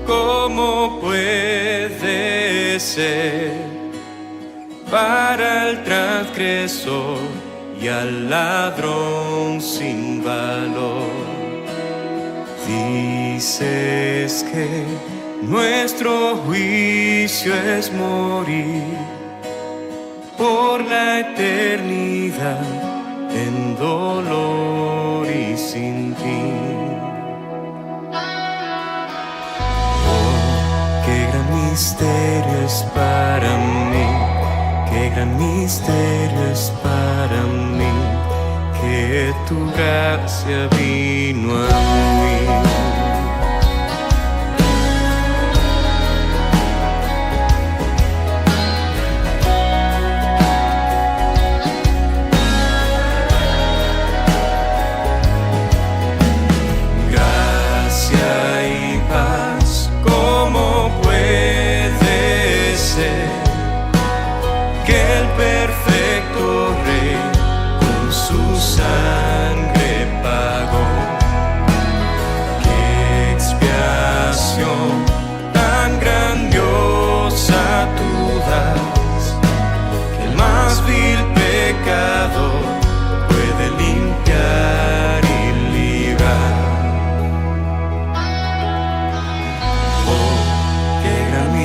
¿Cómo puede ser para el transgresor y al ladrón sin valor? Dices que nuestro juicio es morir por la eternidad en dolor y sin fin. Oh, qué gran misterio es para mí, qué gran misterio es para mí, que tu gracia vino a mí.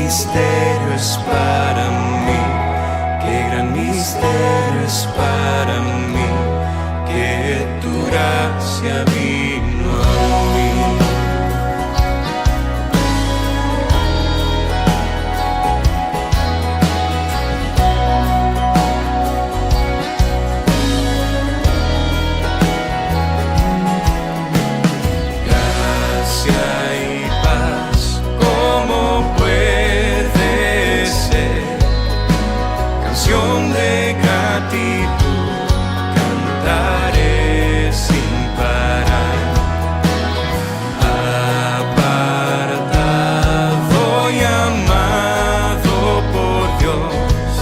Misterio es para mí, qué gran misterio es para mí, que tu gracia vino a mí. De gratitud cantaré sin parar, apartado y amado por Dios,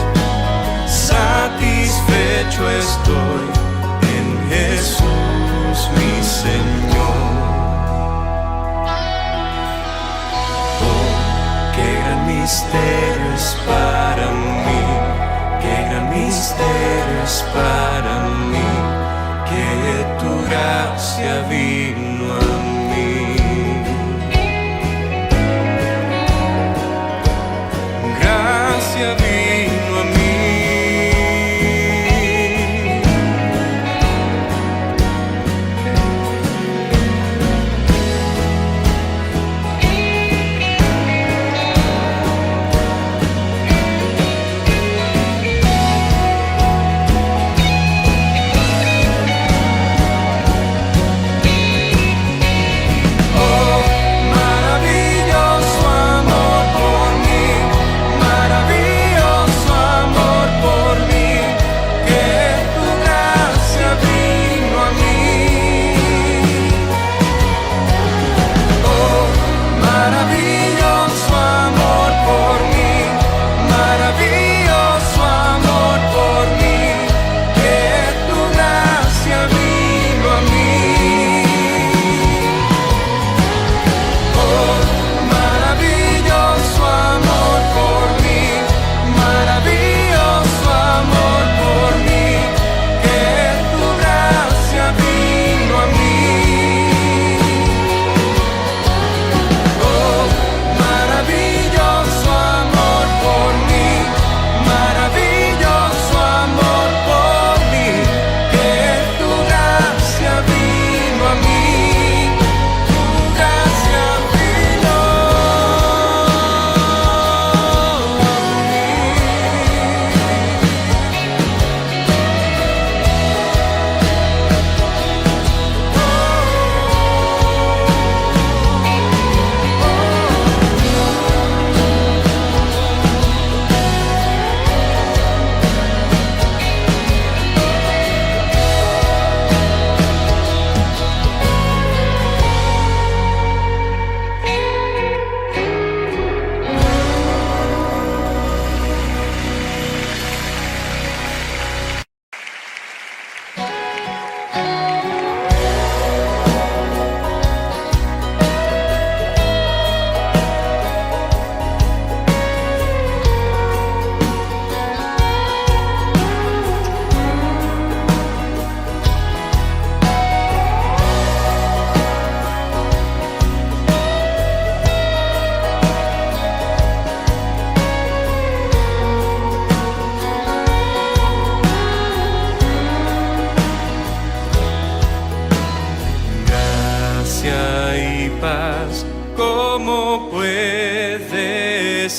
satisfecho estoy en Jesús mi Señor. Oh, qué gran misterio es para mí, qué gran misterio es para mí, que tu gracia vino a mí. Gracia vino a mí.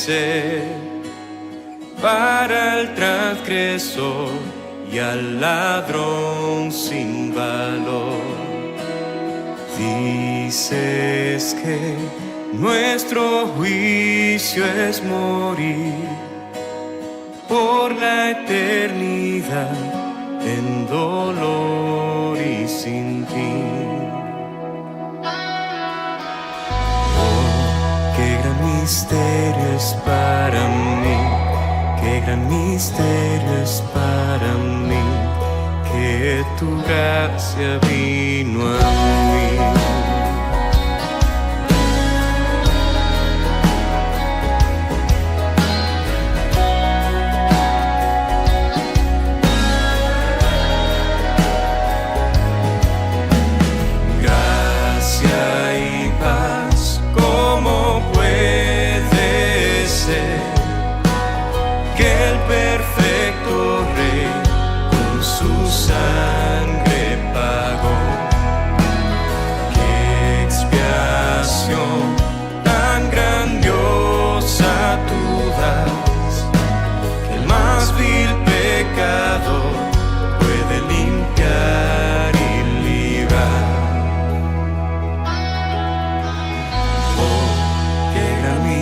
ser para el transgresor y al ladrón sin valor. Dices que nuestro juicio es morir por la eternidad en dolor y sin fin. Oh, qué gran misterio es para mí, qué gran misterio es para mí, que tu gracia vino a mí.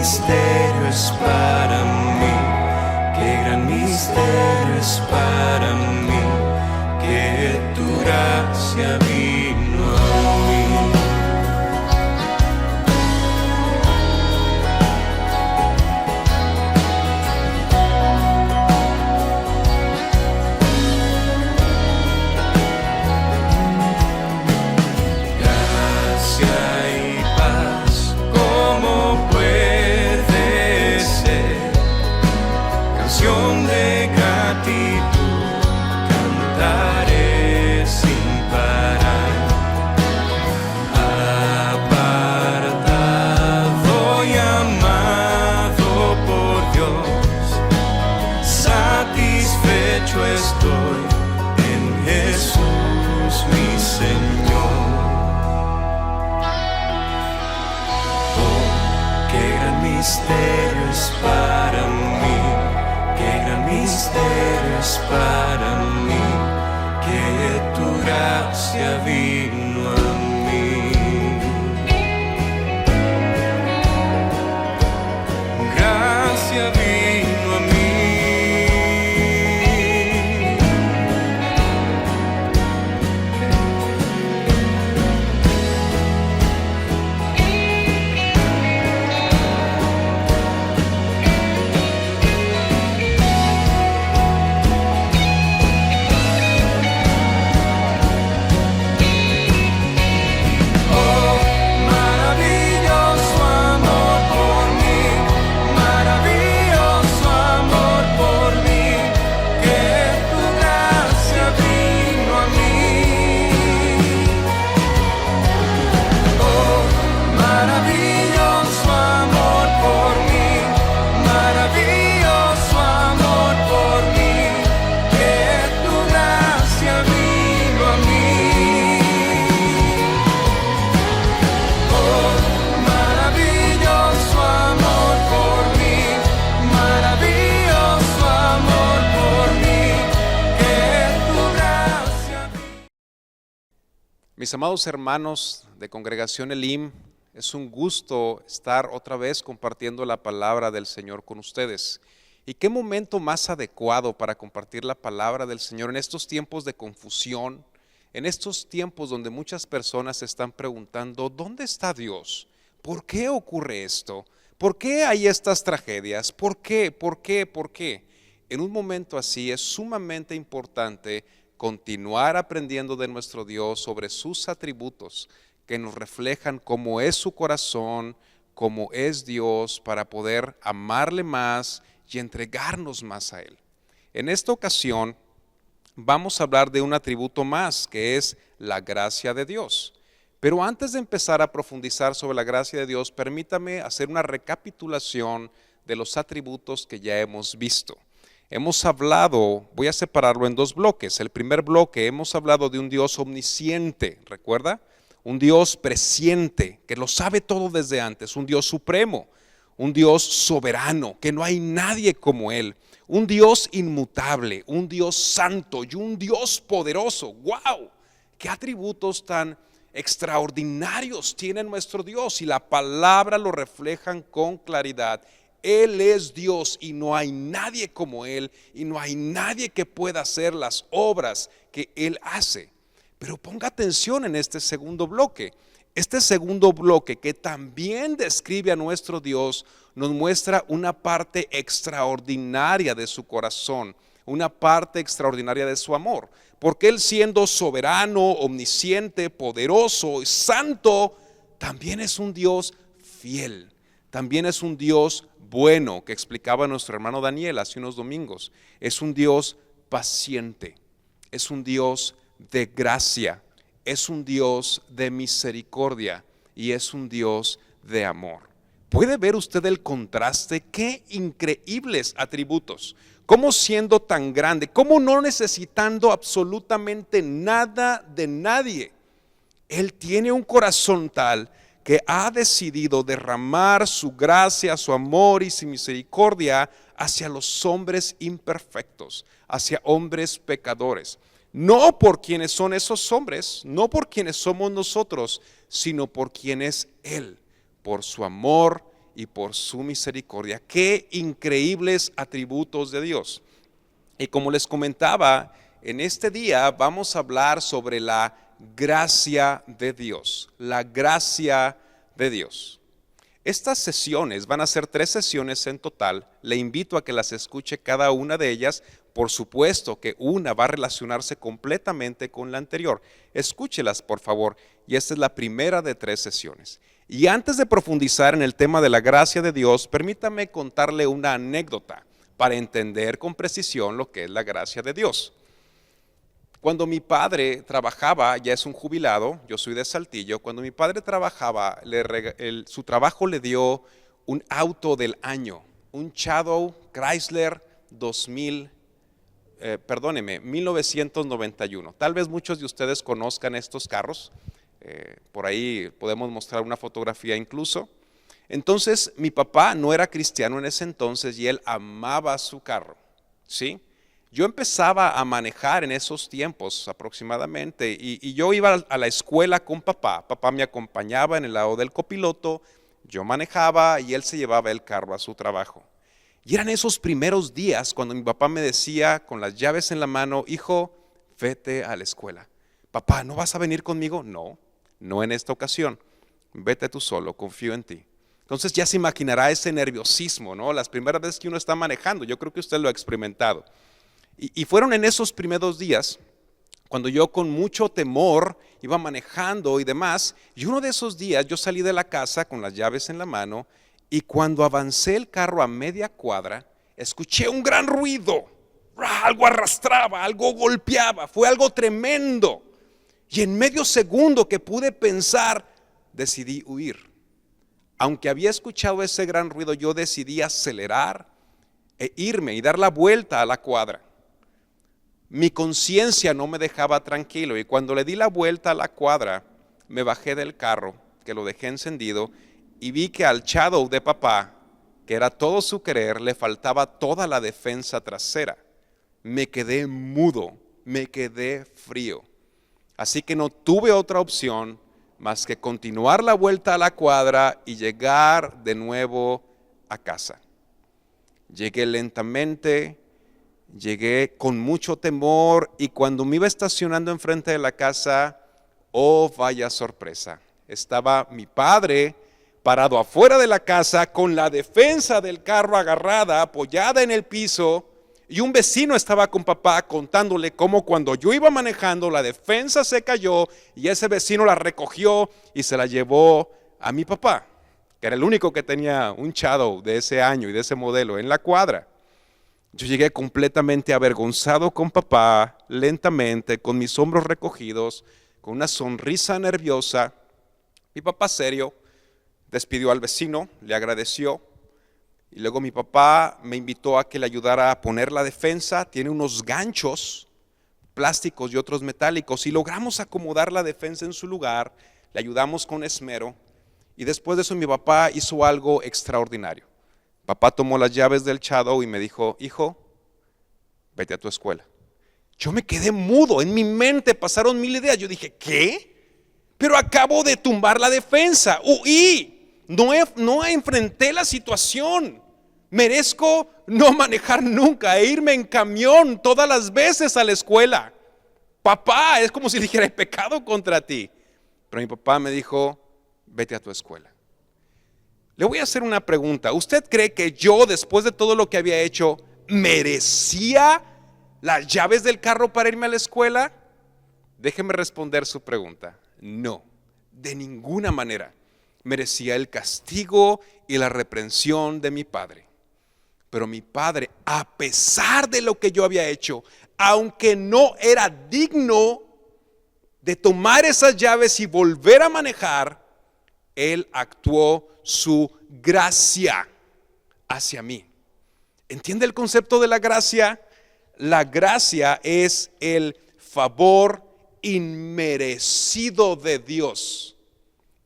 Misterio es para mí, qué gran misterio es para mí, que tu gracia vino a mí. Estoy en Jesús mi Señor. Oh, qué gran misterio es para mí, qué gran misterio es para mí, que tu gracia vino a mí. Gracia vino a mí. Mis amados hermanos de Congregación Elim, es un gusto estar otra vez compartiendo la palabra del Señor con ustedes. ¿Y qué momento más adecuado para compartir la palabra del Señor en estos tiempos de confusión, en estos tiempos donde muchas personas se están preguntando, ¿dónde está Dios? ¿Por qué ocurre esto? ¿Por qué hay estas tragedias? ¿Por qué? ¿Por qué? ¿Por qué? En un momento así es sumamente importante continuar aprendiendo de nuestro Dios sobre sus atributos que nos reflejan cómo es su corazón, cómo es Dios, para poder amarle más y entregarnos más a Él. En esta ocasión vamos a hablar de un atributo más, que es la gracia de Dios. Pero antes de empezar a profundizar sobre la gracia de Dios, permítame hacer una recapitulación de los atributos que ya hemos visto. Hemos hablado, voy a separarlo en dos bloques. El primer bloque, hemos hablado de un Dios omnisciente, ¿recuerda? Un Dios presciente, que lo sabe todo desde antes, un Dios supremo, un Dios soberano, que no hay nadie como Él, un Dios inmutable, un Dios santo y un Dios poderoso. ¡Wow! ¿Qué atributos tan extraordinarios tiene nuestro Dios? Y la palabra lo reflejan con claridad. Él es Dios y no hay nadie como Él, y no hay nadie que pueda hacer las obras que Él hace. Pero ponga atención en este segundo bloque. Este segundo bloque, que también describe a nuestro Dios, nos muestra una parte extraordinaria de su corazón, una parte extraordinaria de su amor. Porque Él, siendo soberano, omnisciente, poderoso y santo, también es un Dios fiel. También es un Dios bueno, que explicaba nuestro hermano Daniel hace unos domingos. Es un Dios paciente, es un Dios de gracia, es un Dios de misericordia y es un Dios de amor. ¿Puede ver usted el contraste? Qué increíbles atributos. Cómo, siendo tan grande, cómo no necesitando absolutamente nada de nadie, Él tiene un corazón tal que ha decidido derramar su gracia, su amor y su misericordia hacia los hombres imperfectos, hacia hombres pecadores. No por quienes son esos hombres, no por quienes somos nosotros, sino por quien es Él, por su amor y por su misericordia. Qué increíbles atributos de Dios. Y como les comentaba, en este día vamos a hablar sobre la gracia de Dios, la gracia de Dios. Estas sesiones van a ser 3 sesiones en total. Le invito a que las escuche cada una de ellas. Por supuesto que una va a relacionarse completamente con la anterior. Escúchelas, por favor. Y esta es la primera de 3 sesiones. Y antes de profundizar en el tema de la gracia de Dios, permítame contarle una anécdota para entender con precisión lo que es la gracia de Dios. Cuando mi padre trabajaba, ya es un jubilado, yo soy de Saltillo, cuando mi padre trabajaba, su trabajo le dio un auto del año, un Shadow Chrysler 1991. Tal vez muchos de ustedes conozcan estos carros, por ahí podemos mostrar una fotografía incluso. Entonces mi papá no era cristiano en ese entonces y él amaba su carro, ¿sí? Yo empezaba a manejar en esos tiempos aproximadamente y yo iba a la escuela con papá. Papá me acompañaba en el lado del copiloto, yo manejaba y él se llevaba el carro a su trabajo. Y eran esos primeros días cuando mi papá me decía con las llaves en la mano: hijo, vete a la escuela. Papá, ¿no vas a venir conmigo? No, no en esta ocasión. Vete tú solo, confío en ti. Entonces ya se imaginará ese nerviosismo, ¿no? Las primeras veces que uno está manejando, yo creo que usted lo ha experimentado. Y fueron en esos primeros días cuando yo con mucho temor iba manejando y demás, y uno de esos días yo salí de la casa con las llaves en la mano y cuando avancé el carro a media cuadra, escuché un gran ruido, algo arrastraba, algo golpeaba, fue algo tremendo. Y en medio segundo que pude pensar, decidí huir. Aunque había escuchado ese gran ruido, yo decidí acelerar e irme y dar la vuelta a la cuadra. Mi conciencia no me dejaba tranquilo y cuando le di la vuelta a la cuadra, me bajé del carro, que lo dejé encendido, y vi que al Shadow de papá, que era todo su querer, le faltaba toda la defensa trasera. Me quedé mudo, me quedé frío. Así que no tuve otra opción más que continuar la vuelta a la cuadra y llegar de nuevo a casa. Llegué lentamente, llegué con mucho temor y cuando me iba estacionando enfrente de la casa, oh vaya sorpresa, estaba mi padre parado afuera de la casa con la defensa del carro agarrada, apoyada en el piso, y un vecino estaba con papá contándole cómo cuando yo iba manejando la defensa se cayó y ese vecino la recogió y se la llevó a mi papá, que era el único que tenía un Shadow de ese año y de ese modelo en la cuadra. Yo llegué completamente avergonzado con papá, lentamente, con mis hombros recogidos, con una sonrisa nerviosa. Mi papá serio despidió al vecino, le agradeció y luego mi papá me invitó a que le ayudara a poner la defensa. Tiene unos ganchos plásticos y otros metálicos y logramos acomodar la defensa en su lugar, le ayudamos con esmero y después de eso mi papá hizo algo extraordinario. Papá tomó las llaves del Shadow y me dijo, hijo, vete a tu escuela. Yo me quedé mudo, en mi mente pasaron mil ideas. Yo dije, ¿qué? Pero acabo de tumbar la defensa, huí, no enfrenté la situación. Merezco no manejar nunca e irme en camión todas las veces a la escuela. Papá, es como si dijera, he pecado contra ti. Pero mi papá me dijo, vete a tu escuela. Le voy a hacer una pregunta. ¿Usted cree que yo, después de todo lo que había hecho, merecía las llaves del carro para irme a la escuela? Déjeme responder su pregunta. No, de ninguna manera. Merecía el castigo y la reprensión de mi padre. Pero mi padre, a pesar de lo que yo había hecho, aunque no era digno de tomar esas llaves y volver a manejar, él actuó su gracia hacia mí. ¿Entiende el concepto de la gracia? La gracia es el favor inmerecido de Dios.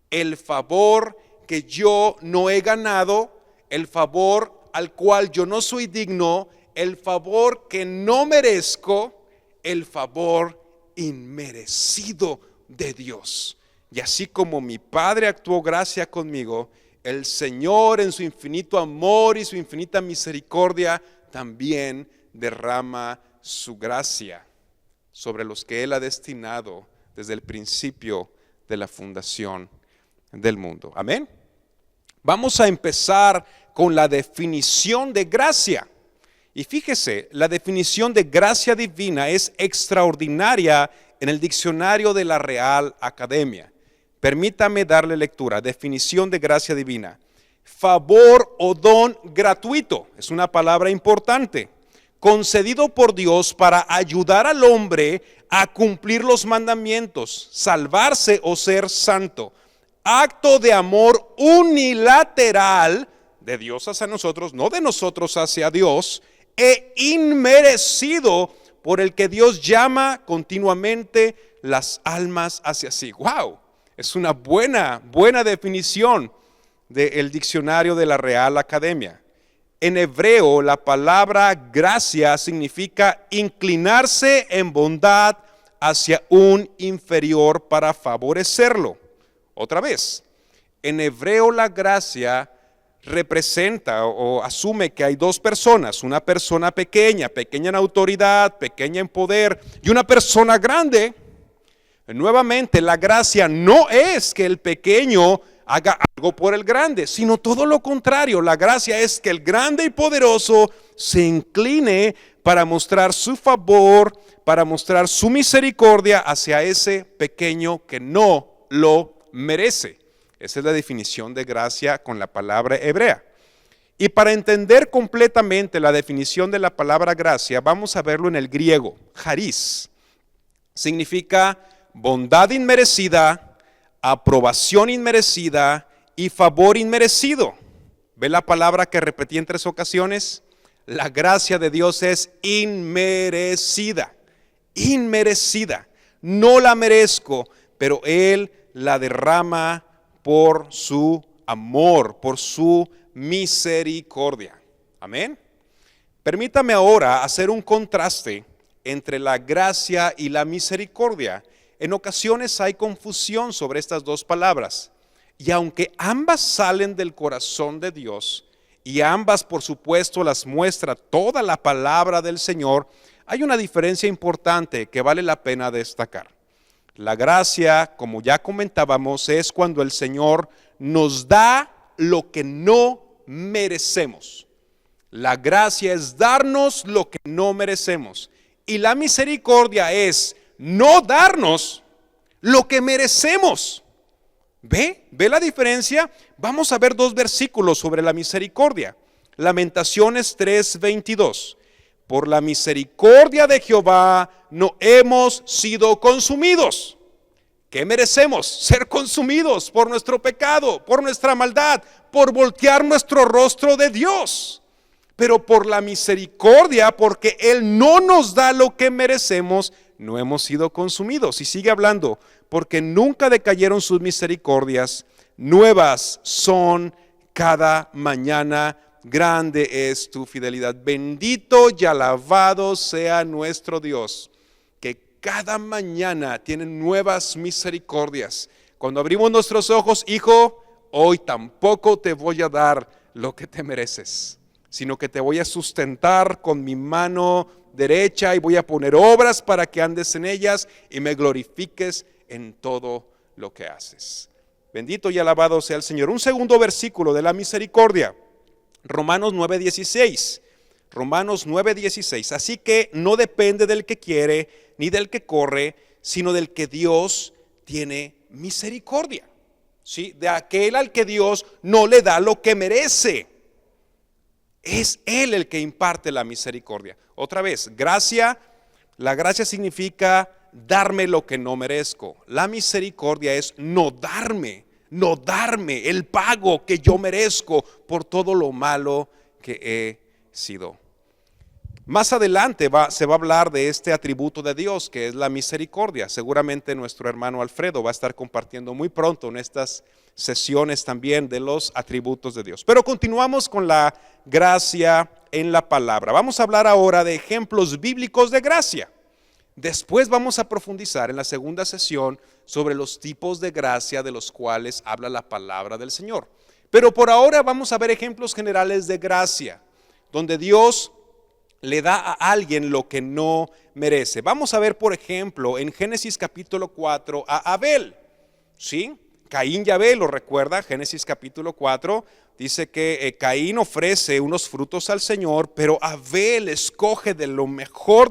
El favor que yo no he ganado, el favor al cual yo no soy digno, el favor que no merezco, el favor inmerecido de Dios. Y así como mi Padre actuó gracia conmigo, el Señor en su infinito amor y su infinita misericordia también derrama su gracia sobre los que Él ha destinado desde el principio de la fundación del mundo. Amén. Vamos a empezar con la definición de gracia. Y fíjese, la definición de gracia divina es extraordinaria en el diccionario de la Real Academia. Permítame darle lectura. Definición de gracia divina: favor o don gratuito, es una palabra importante, concedido por Dios para ayudar al hombre a cumplir los mandamientos, salvarse o ser santo. Acto de amor unilateral de Dios hacia nosotros, no de nosotros hacia Dios, e inmerecido, por el que Dios llama continuamente las almas hacia sí. ¡Wow! Es una buena definición del diccionario de la Real Academia. En hebreo, la palabra gracia significa inclinarse en bondad hacia un inferior para favorecerlo. Otra vez, en hebreo la gracia representa o asume que hay dos personas, una persona pequeña en autoridad, pequeña en poder, y una persona grande. Nuevamente, la gracia no es que el pequeño haga algo por el grande, sino todo lo contrario. La gracia es que el grande y poderoso se incline para mostrar su favor, para mostrar su misericordia hacia ese pequeño que no lo merece. Esa es la definición de gracia con la palabra hebrea. Y para entender completamente la definición de la palabra gracia, vamos a verlo en el griego. Charis significa bondad inmerecida, aprobación inmerecida y favor inmerecido. ¿Ve la palabra que repetí en 3 ocasiones? La gracia de Dios es inmerecida, inmerecida. No la merezco, pero Él la derrama por su amor, por su misericordia. Amén. Permítame ahora hacer un contraste entre la gracia y la misericordia. En ocasiones hay confusión sobre estas dos palabras, y aunque ambas salen del corazón de Dios y ambas por supuesto las muestra toda la palabra del Señor, hay una diferencia importante que vale la pena destacar. La gracia, como ya comentábamos, es cuando el Señor nos da lo que no merecemos. La gracia es darnos lo que no merecemos. Y la misericordia es no darnos lo que merecemos. ¿Ve la diferencia? Vamos a ver 2 versículos sobre la misericordia. Lamentaciones 3:22. Por la misericordia de Jehová no hemos sido consumidos. ¿Qué merecemos? Ser consumidos por nuestro pecado, por nuestra maldad, por voltear nuestro rostro de Dios. Pero por la misericordia, porque Él no nos da lo que merecemos, no hemos sido consumidos. Y sigue hablando, porque nunca decayeron sus misericordias, nuevas son cada mañana. grande es tu fidelidad. Bendito y alabado sea nuestro Dios, que cada mañana tiene nuevas misericordias. Cuando abrimos nuestros ojos, hijo, hoy tampoco te voy a dar lo que te mereces, sino que te voy a sustentar con mi mano derecha y voy a poner obras para que andes en ellas y me glorifiques en todo lo que haces. Bendito y alabado sea el Señor. Un segundo versículo de la misericordia, Romanos 9:16. Romanos 9:16. Así que no depende del que quiere ni del que corre, sino del que Dios tiene misericordia. ¿Sí? De aquel al que Dios no le da lo que merece. Es Él el que imparte la misericordia. Otra vez, gracia, la gracia significa darme lo que no merezco. La misericordia es no darme el pago que yo merezco por todo lo malo que he sido. Más adelante se va a hablar de este atributo de Dios, que es la misericordia. Seguramente nuestro hermano Alfredo va a estar compartiendo muy pronto en estas sesiones también de los atributos de Dios. Pero continuamos con la gracia en la palabra. Vamos a hablar ahora de ejemplos bíblicos de gracia. Después vamos a profundizar en la segunda sesión sobre los tipos de gracia de los cuales habla la palabra del Señor. Pero por ahora vamos a ver ejemplos generales de gracia, donde Dios le da a alguien lo que no merece. Vamos a ver, por ejemplo, en Génesis capítulo 4 a Abel. ¿Sí? Caín y Abel, ¿lo recuerda? Génesis capítulo 4 dice que Caín ofrece unos frutos al Señor, pero Abel escoge de lo mejor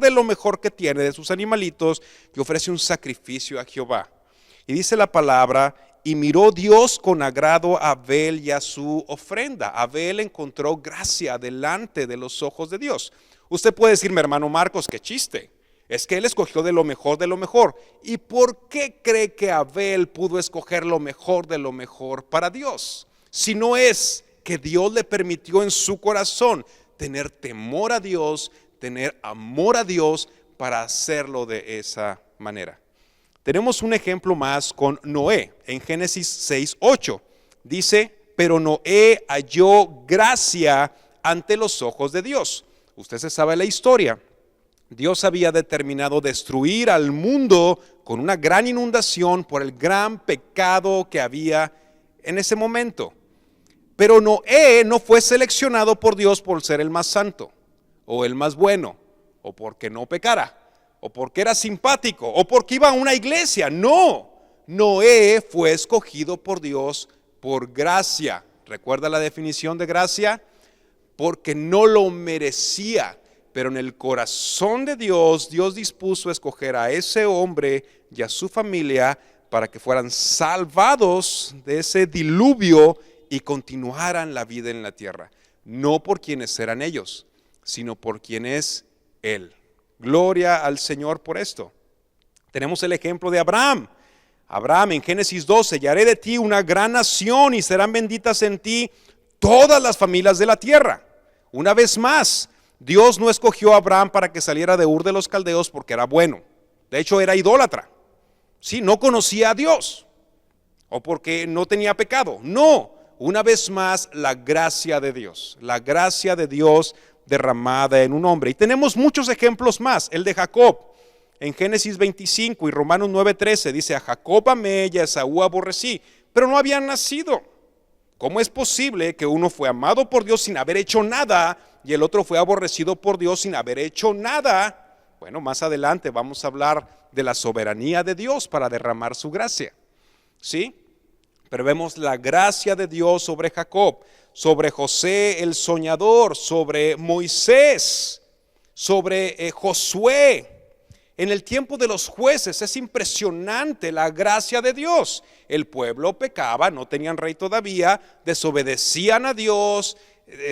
que tiene, de sus animalitos, y ofrece un sacrificio a Jehová. Y dice la palabra, y miró Dios con agrado a Abel y a su ofrenda. Abel encontró gracia delante de los ojos de Dios. Usted puede decirme, hermano Marcos, qué chiste. Es que él escogió de lo mejor de lo mejor. ¿Y por qué cree que Abel pudo escoger lo mejor de lo mejor para Dios? Si no es que Dios le permitió en su corazón tener temor a Dios, tener amor a Dios para hacerlo de esa manera. Tenemos un ejemplo más con Noé en Génesis 6:8. Dice, pero Noé halló gracia ante los ojos de Dios. Usted se sabe la historia. Dios había determinado destruir al mundo con una gran inundación por el gran pecado que había en ese momento. Pero Noé no fue seleccionado por Dios por ser el más santo, o el más bueno, o porque no pecara, o porque era simpático, o porque iba a una iglesia. No, Noé fue escogido por Dios por gracia. ¿Recuerda la definición de gracia? Porque no lo merecía, pero en el corazón de Dios, Dios dispuso escoger a ese hombre y a su familia para que fueran salvados de ese diluvio y continuaran la vida en la tierra. No por quienes eran ellos, sino por quien es Él. Gloria al Señor por esto. Tenemos el ejemplo de Abraham. Abraham en Génesis 12, y haré de ti una gran nación y serán benditas en ti todas las familias de la tierra. Una vez más, Dios no escogió a Abraham para que saliera de Ur de los Caldeos porque era bueno. De hecho, era idólatra. Sí, no conocía a Dios. O porque no tenía pecado. No, una vez más, la gracia de Dios. La gracia de Dios derramada en un hombre. Y tenemos muchos ejemplos más. El de Jacob. En Génesis 25 y Romanos 9:13 dice, a Jacob amé y a Esaú aborrecí, pero no habían nacido. ¿Cómo es posible que uno fue amado por Dios sin haber hecho nada y el otro fue aborrecido por Dios sin haber hecho nada? Bueno, más adelante vamos a hablar de la soberanía de Dios para derramar su gracia. ¿Sí? Pero vemos la gracia de Dios sobre Jacob, sobre José el soñador, sobre Moisés, sobre Josué. En el tiempo de los jueces es impresionante la gracia de Dios. El pueblo pecaba, no tenían rey todavía, desobedecían a Dios,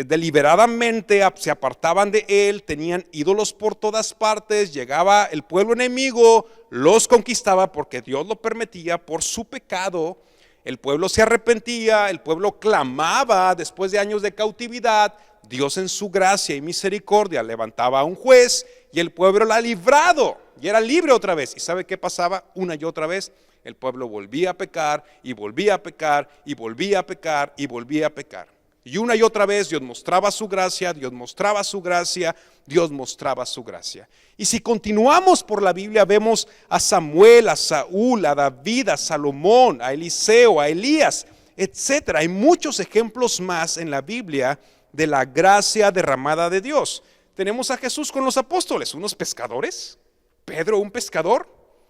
deliberadamente se apartaban de Él, tenían ídolos por todas partes, llegaba el pueblo enemigo, los conquistaba porque Dios lo permitía por su pecado. El pueblo se arrepentía, el pueblo clamaba después de años de cautividad. Dios en su gracia y misericordia levantaba a un juez y el pueblo era librado y era libre otra vez. ¿Y sabe qué pasaba? Una y otra vez el pueblo volvía a pecar y volvía a pecar y volvía a pecar y volvía a pecar. Y una y otra vez Dios mostraba su gracia, Dios mostraba su gracia, Dios mostraba su gracia. Y si continuamos por la Biblia, vemos a Samuel, a Saúl, a David, a Salomón, a Eliseo, a Elías, etcétera. Hay muchos ejemplos más en la Biblia de la gracia derramada de Dios. Tenemos a Jesús con los apóstoles, unos pescadores, Pedro un pescador,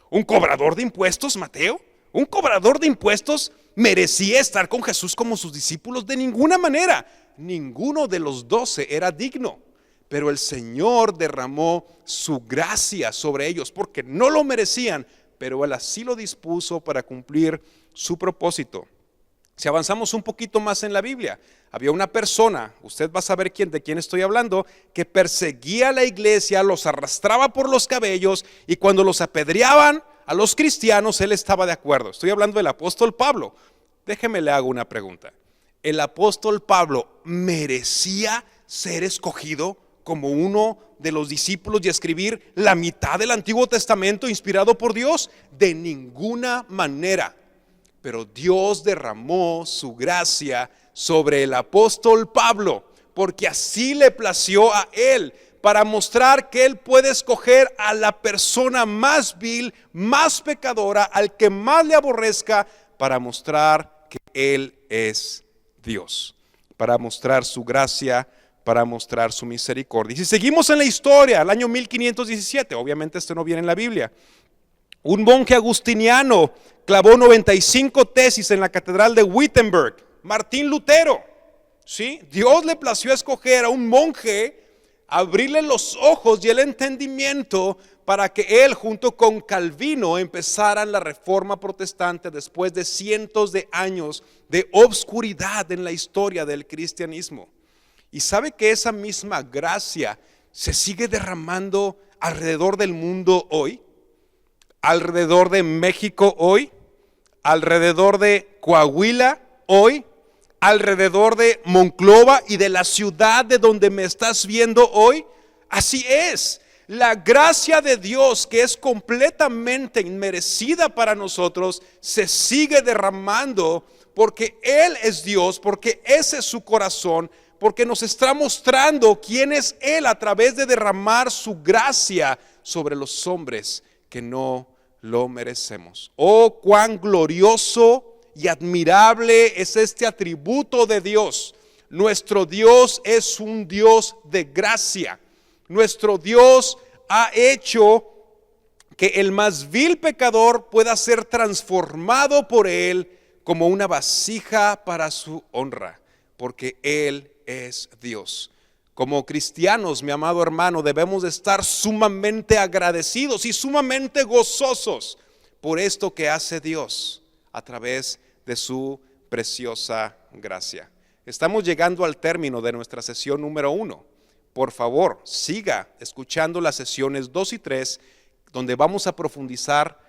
un cobrador de impuestos, Mateo, un cobrador de impuestos. ¿Merecía estar con Jesús como sus discípulos? De ninguna manera. Ninguno de los 12 era digno, pero el Señor derramó su gracia sobre ellos porque no lo merecían, pero Él así lo dispuso para cumplir su propósito. Si avanzamos un poquito más en la Biblia, había una persona, usted va a saber de quién estoy hablando, que perseguía a la iglesia, los arrastraba por los cabellos y cuando los apedreaban a los cristianos, él estaba de acuerdo. Estoy hablando del apóstol Pablo. Déjeme le hago una pregunta. ¿El apóstol Pablo merecía ser escogido como uno de los discípulos y escribir la mitad del Antiguo Testamento inspirado por Dios? De ninguna manera. Pero Dios derramó su gracia sobre el apóstol Pablo, porque así le plació a él, para mostrar que Él puede escoger a la persona más vil, más pecadora, al que más le aborrezca, para mostrar que Él es Dios, para mostrar su gracia, para mostrar su misericordia. Y si seguimos en la historia, al año 1517, obviamente esto no viene en la Biblia, un monje agustiniano clavó 95 tesis en la catedral de Wittenberg, Martín Lutero. ¿Sí? Dios le plació escoger a un monje, abrirle los ojos y el entendimiento para que él junto con Calvino empezaran la reforma protestante después de cientos de años de obscuridad en la historia del cristianismo. Y sabe que esa misma gracia se sigue derramando alrededor del mundo hoy, alrededor de México hoy, alrededor de Coahuila hoy, alrededor de Monclova y de la ciudad de donde me estás viendo hoy. Así es, la gracia de Dios, que es completamente inmerecida para nosotros, se sigue derramando porque Él es Dios, porque ese es su corazón, porque nos está mostrando quién es Él a través de derramar su gracia sobre los hombres que no lo merecemos. Oh, cuán glorioso y admirable es este atributo de Dios. Nuestro Dios es un Dios de gracia. Nuestro Dios ha hecho que el más vil pecador pueda ser transformado por Él como una vasija para su honra, porque Él es Dios. Como cristianos, mi amado hermano, debemos de estar sumamente agradecidos y sumamente gozosos por esto que hace Dios a través de su preciosa gracia. Estamos llegando al término de nuestra sesión número 1. Por favor, siga escuchando las sesiones 2 y 3, donde vamos a profundizar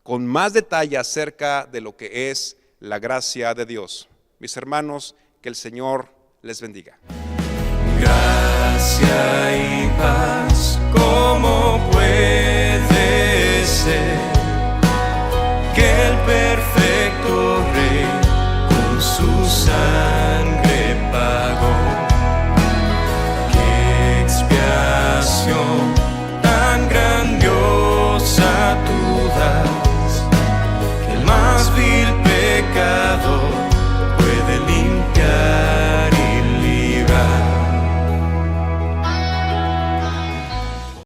con más detalle acerca de lo que es la gracia de Dios. Mis hermanos, que el Señor les bendiga. Gracia y paz, ¿cómo puede ser que el pecado